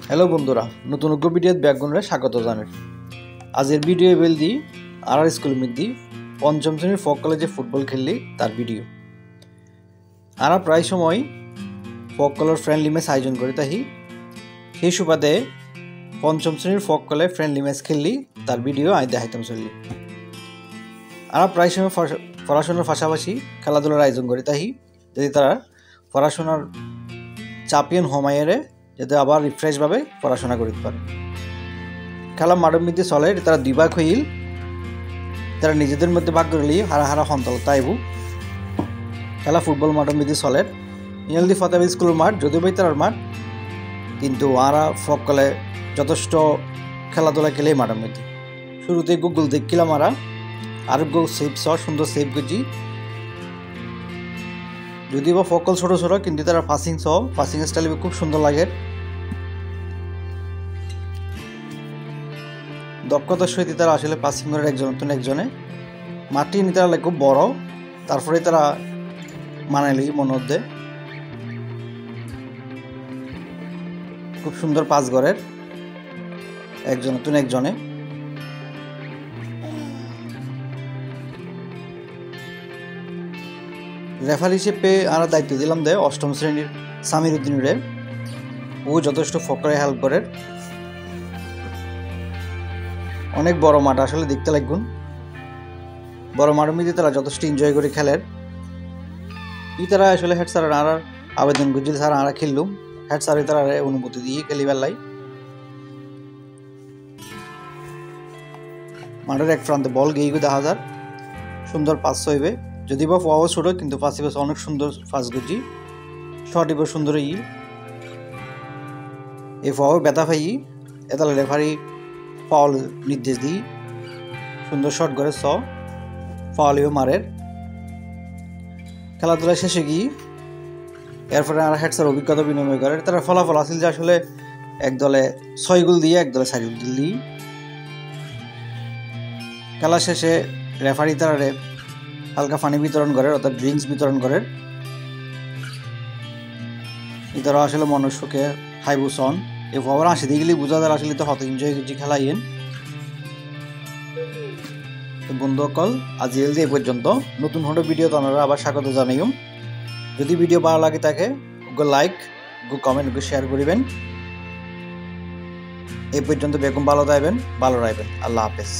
Hello বন্ধুরা, নতুন ভিডিওত ব্যাকগ্রাউন্ডে স্বাগত জানাই। আজের ভিডিও বেলদি আর স্কুল মধ্যে পঞ্চম শ্রেণীর ফক কলেজে ফুটবল খেললি তার ভিডিও। আরা প্রায় সময় ফক কলের ফ্রেন্ডলি ম্যাচ আয়োজন করে তাই সেই সুবাদে পঞ্চম শ্রেণীর ফক কলে ফ্রেন্ডলি ম্যাচ খেললি তার ভিডিও আই দেখাইতাম চললি। আরা প্রায় সময় পড়াশোনার পাশাপাশি খেলাধুলার আয়োজন করে তাই যদি তারা পড়াশোনার চাপিয়ন হমাইয়ারে যাতে আবার রিফ্রেশভাবে পড়াশোনা করতে পারে। খেলা মাঠের মধ্যে চলে তারা দুই ভাগ হইল, তারা নিজেদের মধ্যে ভাগ করলি হারা হারা সন্তাল তাইবু খেলা ফুটবল মাঠের মধ্যে চলে। ইনালদি ফতেহাবাদ স্কুলের মাঠ যদিও ভাই তার মাঠ, কিন্তু আরা ফকলে যথেষ্ট খেলাধুলা খেলে মাঠের মধ্যে। শুরুতে গুগল দেখছিলাম আর সেভ সুন্দর সেভ করছি, যদিও বা ফকল ছোট ছোট কিন্তু তারা পাসিং স্টাইল খুব সুন্দর লাগে। দক্ষতার সহিত তারা আসলে পাসিং করার একজনে মাটি নিতে তারা খুব বড়, তারপরে তারা মানাইলি মনে মধ্যে খুব সুন্দর পাস করের একজনে। রেফার হিসেবে আমরা দায়িত্ব দিলাম দে অষ্টম শ্রেণীর সামির উদ্দিনরে। ও যথেষ্ট ফকরে হেল্প করে। অনেক বড় মাঠ আসলে দেখতে লাগুন, বড় মাঠের মধ্যে তারা যথেষ্ট এনজয় করে খেলের। তারা আসলে হেড স্যার আর আবেদন করছিল স্যার আমরা খেললুম, হেড স্যার তারা অনুমতি দিয়ে খেলি বেলায়। মাঠের এক প্রান্তে বল গিয়ে দেখা যার সুন্দর পাস হইবে, যদি বা পাওয়া ছোট কিন্তু পাশে পাশে অনেক সুন্দর ফাঁস গুজি শট এবার সুন্দর এই পাওয়া ব্যথা পাই এতালে রেফারি ফাউল নির্দেশ দিই সুন্দর শট করে ফাউল মারের। খেলাধুলা শেষে গিয়ে এরপরে আর হেড স্যার অভিজ্ঞতা বিনিময় করে। তারা ফলাফল আসলে যে আসলে এক দলে 6 গোল দিয়ে এক দলে 4 গোল দিই। খেলা শেষে রেফারি তারা হালকা পানি বিতরণ করে, অর্থাৎ ড্রিঙ্কস বিতরণ করে। এটারা আসলে মনুষ্যকে হাইবুসন এই খবর আসে দিয়ে গেলে বোঝা যায় আসলে তো হত এনজয় করছি খেলা ইয়েন। বন্ধু সকল আজ এই পর্যন্ত, নতুন হলো ভিডিও তো আপনারা আবার স্বাগত জানাইম। যদি ভিডিও ভালো লাগে থাকে লাইক কমেন্ট শেয়ার করিবেন। এই পর্যন্ত বেগম ভালো থাকবেন, ভালো রাখবেন। আল্লাহ হাফেজ।